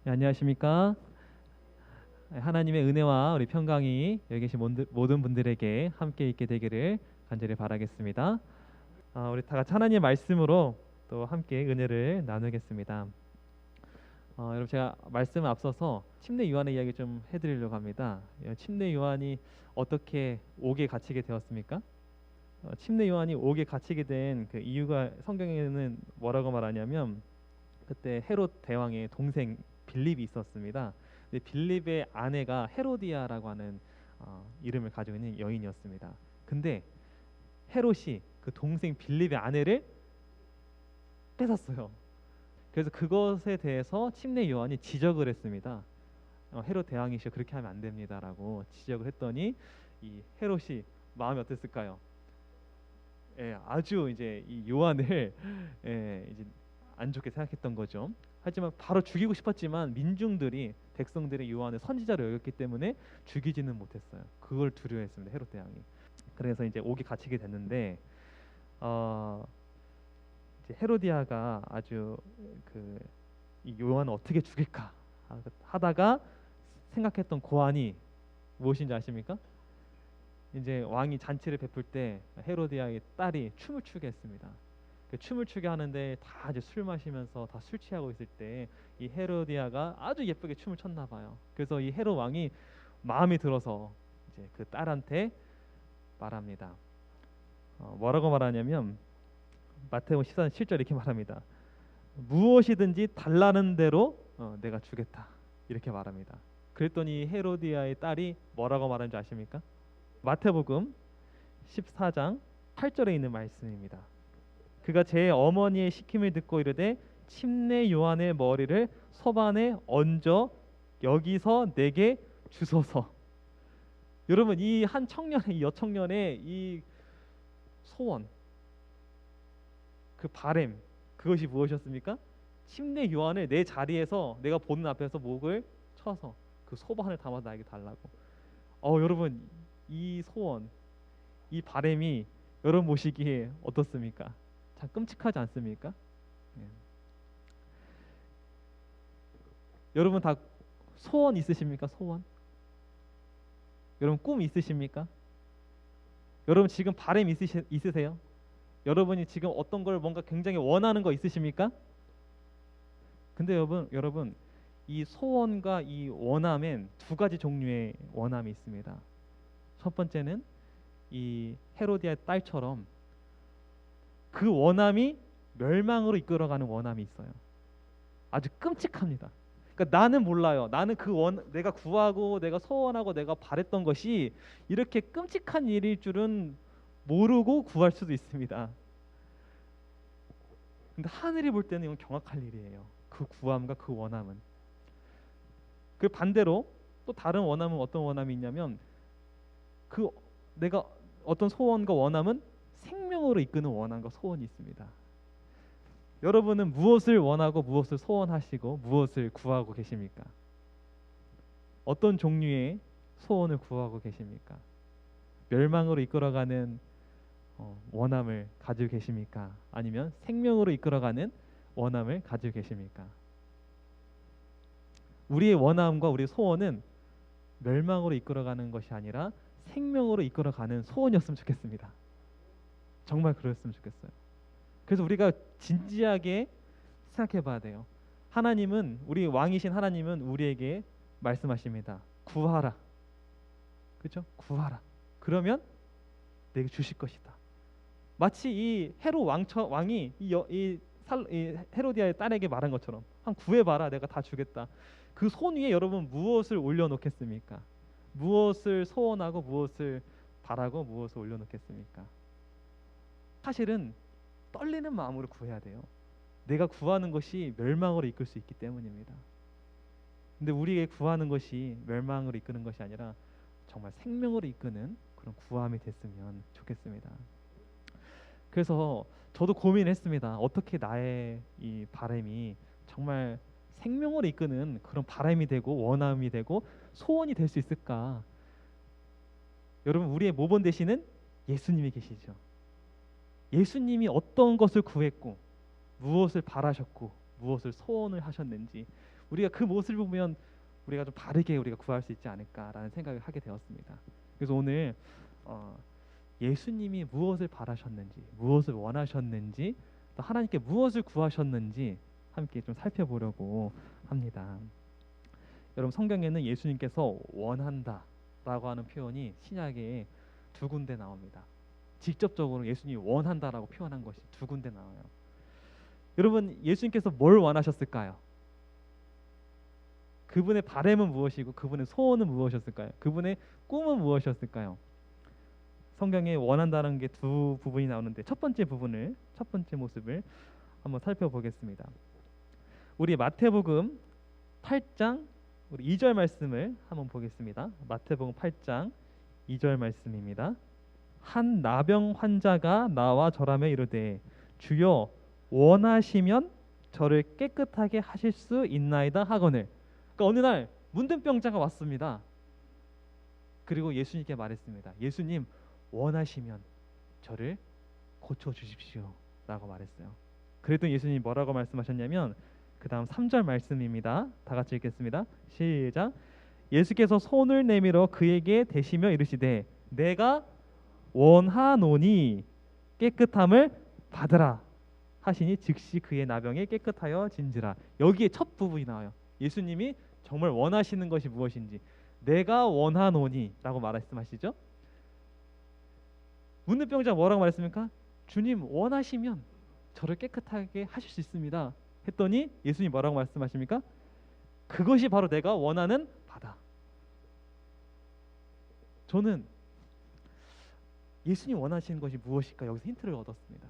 네, 안녕하십니까? 하나님의 은혜와 우리 평강이 여기 계신 모든 분들에게 함께 있게 되기를 간절히 바라겠습니다. 우리 다 같이 하나님의 말씀으로 또 함께 은혜를 나누겠습니다. 여러분 제가 말씀을 앞서서 침례 요한의 이야기 좀 해드리려고 합니다. 침례 요한이 어떻게 옥에 갇히게 되었습니까? 침례 요한이 옥에 갇히게 된 그 이유가 성경에는 뭐라고 말하냐면 그때 헤롯 대왕의 동생 빌립이 있었습니다. 근데 빌립의 아내가 헤로디아라고 하는 이름을 가지고 있는 여인이었습니다. 근데 헤롯이 그 동생 빌립의 아내를 뺏었어요. 그래서 그것에 대해서 침례 요한이 지적을 했습니다. 헤롯 대왕이시여 그렇게 하면 안 됩니다라고 지적을 했더니 이 헤롯이 마음이 어땠을까요? 예, 아주 이제 이 요한을 이제 안 좋게 생각했던 거죠. 하지만 바로 죽이고 싶었지만 민중들이 백성들의 요한을 선지자로 여겼기 때문에 죽이지는 못했어요. 그걸 두려워했습니다. 헤롯 대왕이. 그래서 이제 옥에 갇히게 됐는데 이제 헤로디아가 아주 이 요한을 어떻게 죽일까 하다가 생각했던 고안이 무엇인지 아십니까? 이제 왕이 잔치를 베풀 때 헤로디아의 딸이 춤을 추게 했습니다. 그 춤을 추게 하는데 다 이제 술 마시면서 다 술 취하고 있을 때 이 헤로디아가 아주 예쁘게 춤을 췄나 봐요. 그래서 이 헤롯 왕이 마음이 들어서 이제 그 딸한테 말합니다. 뭐라고 말하냐면 마태복음 14장 7절 이렇게 말합니다. 무엇이든지 달라는 대로 내가 주겠다 이렇게 말합니다. 그랬더니 헤로디아의 딸이 뭐라고 말하는지 아십니까? 마태복음 14장 8절에 있는 말씀입니다. 그가 제 어머니의 시킴을 듣고 이르되 침례 요한의 머리를 서반에 얹어 여기서 내게 주소서. 여러분 이 한 청년의 이 여청년의 이 소원 그 바램 그것이 무엇이었습니까? 침례 요한을 내 자리에서 내가 보는 앞에서 목을 쳐서 그 소반을 담아 나에게 달라고. 여러분 이 소원 이 바램이 여러분 보시기에 어떻습니까? 참 끔찍하지 않습니까? 예. 여러분 다 소원 있으십니까? 소원? 여러분 꿈 있으십니까? 여러분 지금 바램 있으세요? 여러분이 지금 어떤 걸 뭔가 굉장히 원하는 거 있으십니까? 근데 여러분 이 소원과 이 원함엔 두 가지 종류의 원함이 있습니다. 첫 번째는 이 헤로디아의 딸처럼 그 원함이 멸망으로 이끌어가는 원함이 있어요. 아주 끔찍합니다. 그러니까 나는 몰라요. 나는 내가 구하고 내가 소원하고 내가 바랬던 것이 이렇게 끔찍한 일일 줄은 모르고 구할 수도 있습니다. 근데 하늘이 볼 때는 이건 경악할 일이에요. 그 구함과 그 원함은. 그 반대로 또 다른 원함은 어떤 원함이 있냐면 내가 어떤 소원과 원함은 생명으로 이끄는 원함과 소원이 있습니다. 여러분은 무엇을 원하고 무엇을 소원하시고 무엇을 구하고 계십니까? 어떤 종류의 소원을 구하고 계십니까? 멸망으로 이끌어가는 원함을 가지고 계십니까? 아니면 생명으로 이끌어가는 원함을 가지고 계십니까? 우리의 원함과 우리의 소원은 멸망으로 이끌어가는 것이 아니라 생명으로 이끌어가는 소원이었으면 좋겠습니다. 정말 그랬으면 좋겠어요. 그래서 우리가 진지하게 생각해 봐야 돼요. 우리 왕이신 하나님은 우리에게 말씀하십니다. 구하라. 그렇죠? 구하라. 그러면 내게 주실 것이다. 마치 이 헤롯 왕이 이 헤로디아의 딸에게 말한 것처럼 구해봐라. 내가 다 주겠다. 그 손 위에 여러분 무엇을 올려놓겠습니까? 무엇을 소원하고 무엇을 바라고 무엇을 올려놓겠습니까? 사실은 떨리는 마음으로 구해야 돼요. 내가 구하는 것이 멸망으로 이끌 수 있기 때문입니다. 근데 우리에게 구하는 것이 멸망으로 이끄는 것이 아니라 정말 생명으로 이끄는 그런 구함이 됐으면 좋겠습니다. 그래서 저도 고민했습니다. 어떻게 나의 이 바람이 정말 생명으로 이끄는 그런 바람이 되고 원함이 되고 소원이 될 수 있을까? 여러분 우리의 모본 되시는 예수님이 계시죠. 예수님이 어떤 것을 구했고 무엇을 바라셨고 무엇을 소원을 하셨는지 우리가 그 모습을 보면 우리가 좀 바르게 우리가 구할 수 있지 않을까라는 생각을 하게 되었습니다. 그래서 오늘 예수님이 무엇을 바라셨는지, 무엇을 원하셨는지, 또 하나님께 무엇을 구하셨는지 함께 좀 살펴보려고 합니다. 여러분, 성경에는 예수님께서 원한다라고 하는 표현이 신약에 두 군데 나옵니다. 직접적으로 예수님이 원한다라고 표현한 것이 두 군데 나와요. 여러분, 예수님께서 뭘 원하셨을까요? 그분의 바램은 무엇이고 그분의 소원은 무엇이었을까요? 그분의 꿈은 무엇이었을까요? 성경에 원한다는 게 두 부분이 나오는데 첫 번째 모습을 한번 살펴보겠습니다. 우리 마태복음 8장 우리 2절 말씀을 한번 보겠습니다. 마태복음 8장 2절 말씀입니다. 한 나병 환자가 나와 절하며 이르되 주여 원하시면 저를 깨끗하게 하실 수 있나이다 하거늘. 그러니까 어느 날 문둥병자가 왔습니다. 그리고 예수님께 말했습니다. 예수님, 원하시면 저를 고쳐 주십시오 라고 말했어요. 그랬더니 예수님이 뭐라고 말씀하셨냐면 그 다음 3절 말씀입니다. 다 같이 읽겠습니다. 시작. 예수께서 손을 내밀어 그에게 대시며 이르시되 내가 원하노니 깨끗함을 받으라 하시니 즉시 그의 나병이 깨끗하여 진지라. 여기에 첫 부분이 나와요. 예수님이 정말 원하시는 것이 무엇인지, 내가 원하노니 라고 말씀하시죠. 문둥병자가 뭐라고 말했습니까? 주님, 원하시면 저를 깨끗하게 하실 수 있습니다 했더니 예수님이 뭐라고 말씀하십니까? 그것이 바로 내가 원하는 바다. 저는 예수님 원하시는 것이 무엇일까 여기서 힌트를 얻었습니다.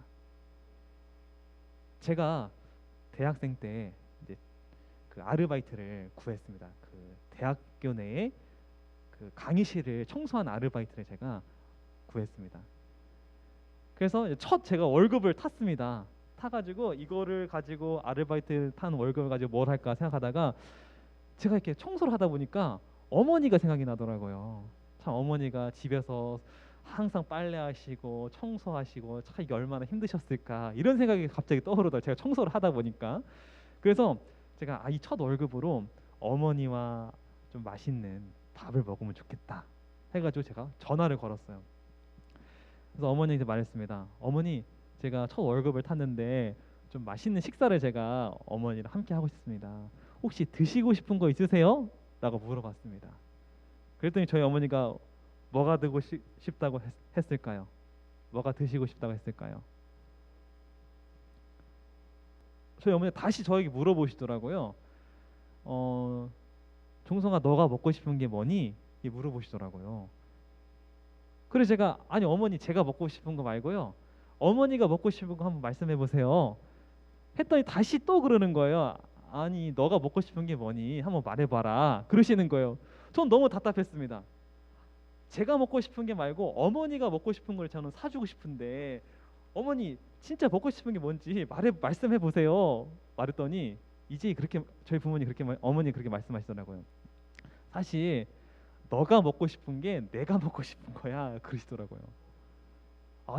제가 대학생 때 이제 그 아르바이트를 구했습니다. 그 대학교 내에 그 강의실을 청소한 아르바이트를 제가 구했습니다. 그래서 첫 제가 월급을 탔습니다. 타가지고 이거를 가지고 아르바이트 탄 월급을 가지고 뭘 할까 생각하다가 제가 이렇게 청소를 하다 보니까 어머니가 생각이 나더라고요. 참 어머니가 집에서 항상 빨래하시고 청소하시고 참 이게 얼마나 힘드셨을까 이런 생각이 갑자기 떠오르더라고요. 제가 청소를 하다 보니까. 그래서 제가 이 첫 월급으로 어머니와 좀 맛있는 밥을 먹으면 좋겠다 해가지고 제가 전화를 걸었어요. 그래서 어머니한테 말했습니다. 어머니, 제가 첫 월급을 탔는데 좀 맛있는 식사를 제가 어머니랑 함께 하고 싶습니다. 혹시 드시고 싶은 거 있으세요? 라고 물어봤습니다. 그랬더니 저희 어머니가 뭐가 드고 싶다고 했을까요? 뭐가 드시고 싶다고 했을까요? 저희 어머니 다시 저에게 물어보시더라고요. 종성아, 너가 먹고 싶은 게 뭐니? 이렇게 물어보시더라고요. 그래서 제가 아니 어머니, 제가 먹고 싶은 거 말고요, 어머니가 먹고 싶은 거 한번 말씀해 보세요 했더니 다시 또 그러는 거예요. 아니 너가 먹고 싶은 게 뭐니? 한번 말해봐라 그러시는 거예요. 전 너무 답답했습니다. 제가 먹고 싶은 게 말고 어머니가 먹고 싶은 걸 저는 사주고 싶은데 어머니 진짜 먹고 싶은 게 뭔지 말씀해 보세요 말했더니 이제 그렇게 저희 부모님 어머니 그렇게 말씀하시더라고요. 사실 너가 먹고 싶은 게 내가 먹고 싶은 거야 그러시더라고요.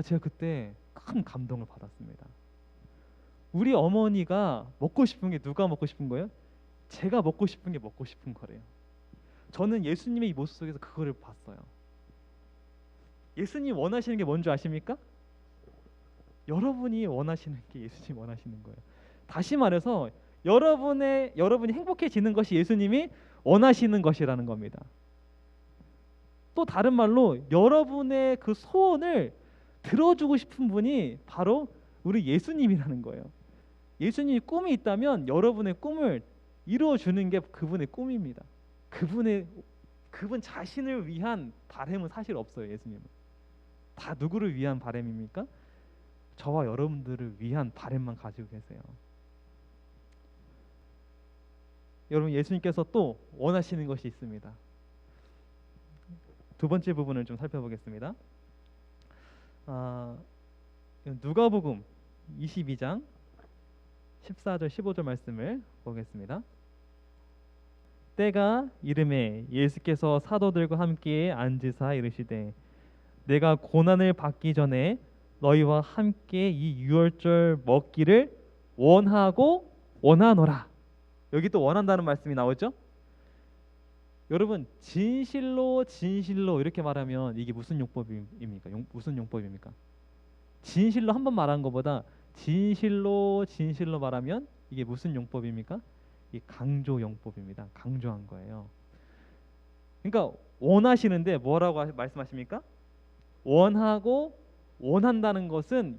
제가 그때 큰 감동을 받았습니다. 우리 어머니가 먹고 싶은 게 누가 먹고 싶은 거예요? 제가 먹고 싶은 게 먹고 싶은 거래요. 저는 예수님의 이 모습 속에서 그거를 봤어요. 예수님 원하시는 게 뭔지 아십니까? 여러분이 원하시는 게 예수님이 원하시는 거예요. 다시 말해서 여러분이 행복해지는 것이 예수님이 원하시는 것이라는 겁니다. 또 다른 말로 여러분의 그 소원을 들어주고 싶은 분이 바로 우리 예수님이라는 거예요. 예수님이 꿈이 있다면 여러분의 꿈을 이루어주는 게 그분의 꿈입니다. 그분 자신을 위한 바람은 사실 없어요. 예수님은 다 누구를 위한 바람입니까? 저와 여러분들을 위한 바람만 가지고 계세요. 여러분, 예수님께서 또 원하시는 것이 있습니다. 두 번째 부분을 좀 살펴보겠습니다. 누가복음 22장 14절 15절 말씀을 보겠습니다. 때가 이름에 예수께서 사도들과 함께 앉으사 이르시되 내가 고난을 받기 전에 너희와 함께 이 유월절 먹기를 원하노라. 여기 또 원한다는 말씀이 나오죠. 여러분 진실로 진실로 이렇게 말하면 이게 무슨 용법입니까? 무슨 용법입니까? 진실로 한 번 말한 것보다 진실로 진실로 말하면 이게 무슨 용법입니까? 이 강조 용법입니다. 강조한 거예요. 그러니까 원하시는데 뭐라고 말씀하십니까? 원하고 원한다는 것은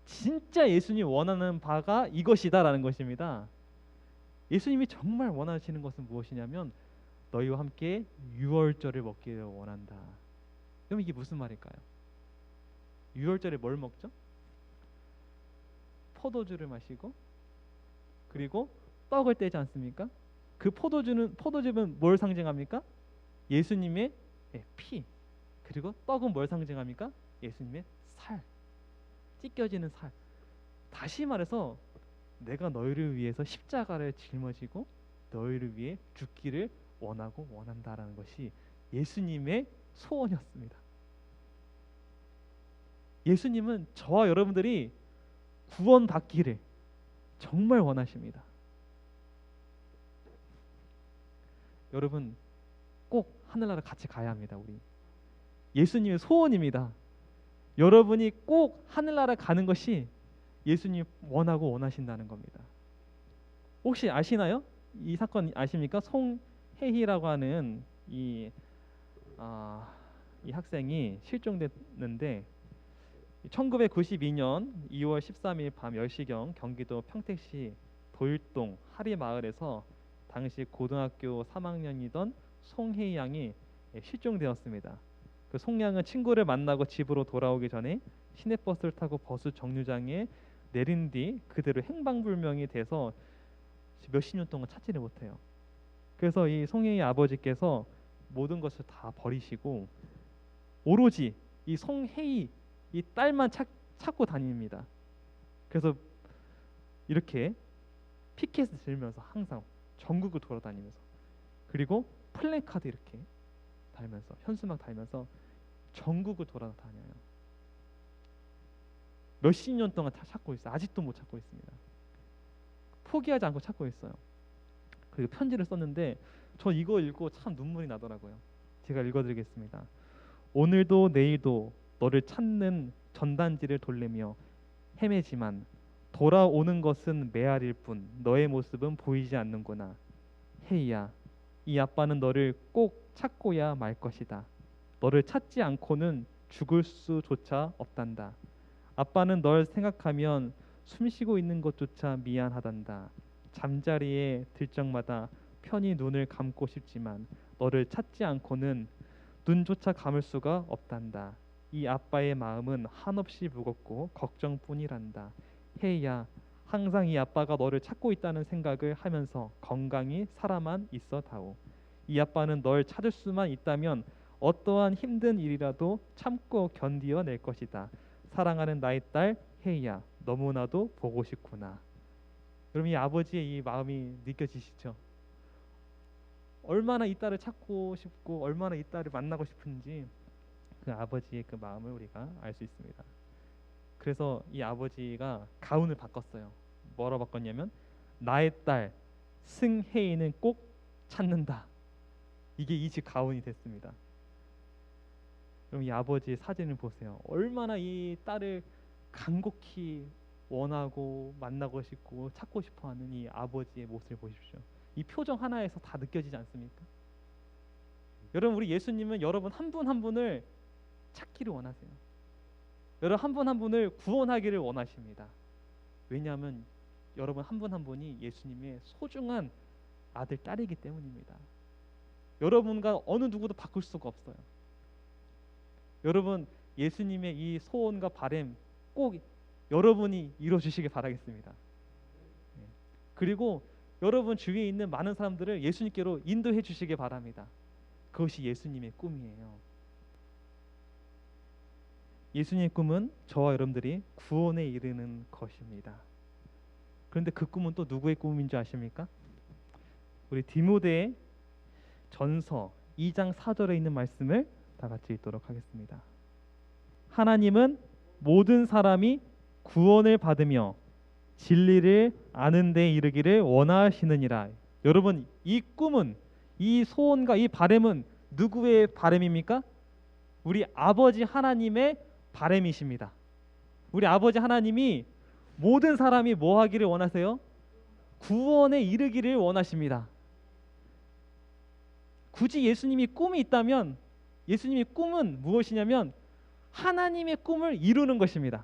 진짜 예수님이 원하는 바가 이것이다라는 것입니다. 예수님이 정말 원하시는 것은 무엇이냐면 너희와 함께 유월절을 먹기를 원한다. 그럼 이게 무슨 말일까요? 유월절에 뭘 먹죠? 포도주를 마시고 그리고 떡을 떼지 않습니까? 그 포도즙은 뭘 상징합니까? 예수님의 피. 그리고 떡은 뭘 상징합니까? 예수님의 살. 찢겨지는 살. 다시 말해서 내가 너희를 위해서 십자가를 짊어지고 너희를 위해 죽기를 원하고 원한다라는 것이 예수님의 소원이었습니다. 예수님은 저와 여러분들이 구원받기를 정말 원하십니다. 여러분 꼭 하늘나라 같이 가야 합니다. 우리 예수님의 소원입니다. 여러분이 꼭 하늘나라 가는 것이 예수님 원하고 원하신다는 겁니다. 혹시 아시나요? 이 사건 아십니까? 송혜희라고 하는 이 학생이 실종됐는데 1992년 2월 13일 밤 10시경 경기도 평택시 도일동 하리마을에서 당시 고등학교 3학년이던 송혜희 양이 실종되었습니다. 그 송양은 친구를 만나고 집으로 돌아오기 전에 시내버스를 타고 버스 정류장에 내린 뒤 그대로 행방불명이 돼서 몇십 년 동안 찾지를 못해요. 그래서 이 송혜의 아버지께서 모든 것을 다 버리시고 오로지 이 송혜이 이 딸만 찾고 다닙니다. 그래서 이렇게 피켓을 들면서 항상 전국을 돌아다니면서 그리고 플래카드 이렇게 달면서 현수막 달면서 전국을 돌아다녀요. 몇십 년 동안 찾고 있어요. 아직도 못 찾고 있습니다. 포기하지 않고 찾고 있어요. 그리고 편지를 썼는데 저 이거 읽고 참 눈물이 나더라고요. 제가 읽어드리겠습니다. 오늘도 내일도 너를 찾는 전단지를 돌리며 헤매지만 돌아오는 것은 메아리일 뿐 너의 모습은 보이지 않는구나. 혜이야, 이 아빠는 너를 꼭 찾고야 말 것이다. 너를 찾지 않고는 죽을 수조차 없단다. 아빠는 널 생각하면 숨쉬고 있는 것조차 미안하단다. 잠자리에 들 적마다 편히 눈을 감고 싶지만 너를 찾지 않고는 눈조차 감을 수가 없단다. 이 아빠의 마음은 한없이 무겁고 걱정뿐이란다. 혜이야, 항상 이 아빠가 너를 찾고 있다는 생각을 하면서 건강히 살아만 있어다오. 이 아빠는 널 찾을 수만 있다면 어떠한 힘든 일이라도 참고 견디어낼 것이다. 사랑하는 나의 딸 혜이야, 너무나도 보고 싶구나. 여러분 이 아버지의 이 마음이 느껴지시죠? 얼마나 이 딸을 찾고 싶고 얼마나 이 딸을 만나고 싶은지 그 아버지의 그 마음을 우리가 알 수 있습니다. 그래서 이 아버지가 가운을 바꿨어요. 뭐라고 바꿨냐면 나의 딸 승혜이는 꼭 찾는다. 이게 이 집 가운이 됐습니다. 그럼 이 아버지의 사진을 보세요. 얼마나 이 딸을 간곡히 원하고 만나고 싶고 찾고 싶어하는 이 아버지의 모습을 보십시오. 이 표정 하나에서 다 느껴지지 않습니까? 여러분 우리 예수님은 여러분 한 분 한 분을 찾기를 원하세요. 여러분 한 분 한 분을 구원하기를 원하십니다. 왜냐하면 여러분 한 분 한 분이 예수님의 소중한 아들 딸이기 때문입니다. 여러분과 어느 누구도 바꿀 수가 없어요. 여러분 예수님의 이 소원과 바람 꼭 여러분이 이루어주시길 바라겠습니다. 그리고 여러분 주위에 있는 많은 사람들을 예수님께로 인도해 주시길 바랍니다. 그것이 예수님의 꿈이에요. 예수님의 꿈은 저와 여러분들이 구원에 이르는 것입니다. 그런데 그 꿈은 또 누구의 꿈인 줄 아십니까? 우리 디모데 전서 2장 4절에 있는 말씀을 다 같이 읽도록 하겠습니다. 하나님은 모든 사람이 구원을 받으며 진리를 아는 데 이르기를 원하시느니라. 여러분, 이 꿈은, 이 소원과 이 바람은 누구의 바람입니까? 우리 아버지 하나님의 바람이십니다. 우리 아버지 하나님이 모든 사람이 뭐 하기를 원하세요? 구원에 이르기를 원하십니다. 굳이 예수님이 꿈이 있다면 예수님의 꿈은 무엇이냐면 하나님의 꿈을 이루는 것입니다.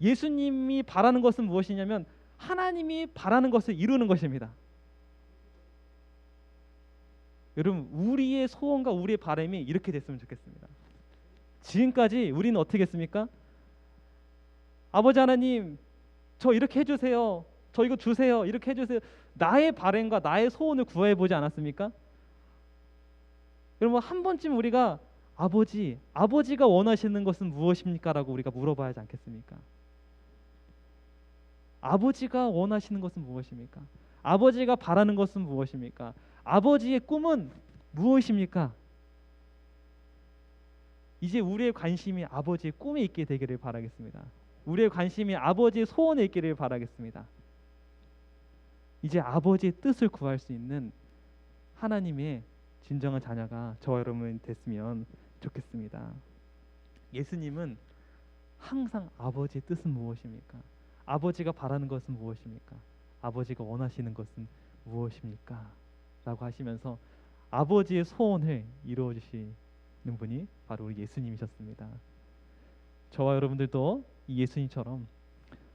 예수님이 바라는 것은 무엇이냐면 하나님이 바라는 것을 이루는 것입니다. 여러분, 우리의 소원과 우리의 바람이 이렇게 됐으면 좋겠습니다. 지금까지 우리는 어떻게 했습니까? 아버지 하나님, 저 이렇게 해주세요. 저 이거 주세요. 이렇게 해주세요. 나의 바람과 나의 소원을 구해보지 않았습니까? 여러분, 한 번쯤 우리가 아버지가 원하시는 것은 무엇입니까? 라고 우리가 물어봐야 하지 않겠습니까? 아버지가 원하시는 것은 무엇입니까? 아버지가 바라는 것은 무엇입니까? 아버지의 꿈은 무엇입니까? 이제 우리의 관심이 아버지의 꿈에 있게 되기를 바라겠습니다. 우리의 관심이 아버지의 소원에 있기를 바라겠습니다. 이제 아버지의 뜻을 구할 수 있는 하나님의 진정한 자녀가 저와 여러분 됐으면 좋겠습니다. 예수님은 항상 아버지의 뜻은 무엇입니까? 아버지가 바라는 것은 무엇입니까? 아버지가 원하시는 것은 무엇입니까? 라고 하시면서 아버지의 소원을 이루어 주시는 분이 바로 우리 예수님이셨습니다. 저와 여러분들도 이 예수님처럼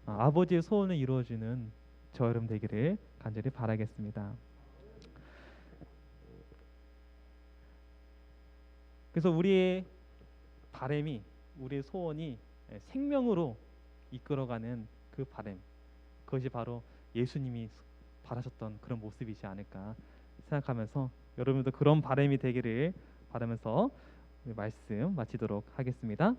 아버지의 소원을 이루어주는 저와 여러분 되기를 간절히 바라겠습니다. 그래서 우리의 바람이, 우리의 소원이 생명으로 이끌어가는 그 바람, 그것이 바로 예수님이 바라셨던 그런 모습이지 않을까 생각하면서 여러분도 그런 바람이 되기를 바라면서 말씀 마치도록 하겠습니다.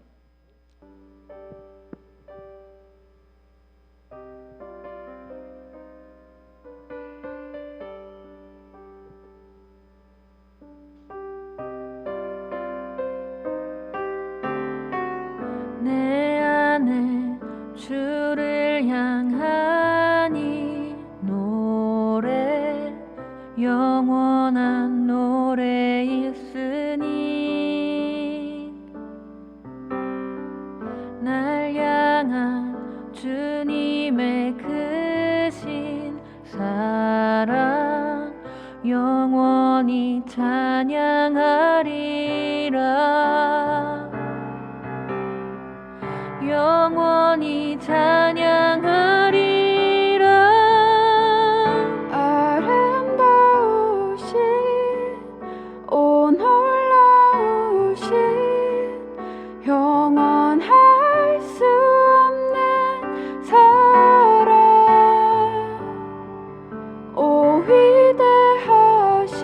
내 안에 주를 향한 이 노래, 영원한 노래 있으니 날 향한 주님의 크신 사랑 영원히 찬양하리라. 영원히 찬양하리라. 아름다우신 오 놀라우신 영원할 수 없는 사랑, 오 위대하신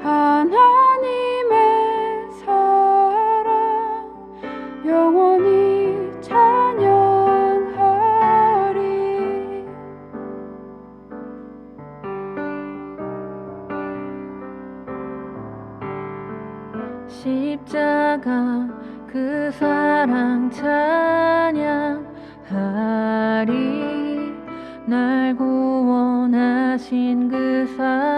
하나님의 사랑 영원히 찬양하리. 십자가 그 사랑 찬양하리. 날 구원하신 그 사랑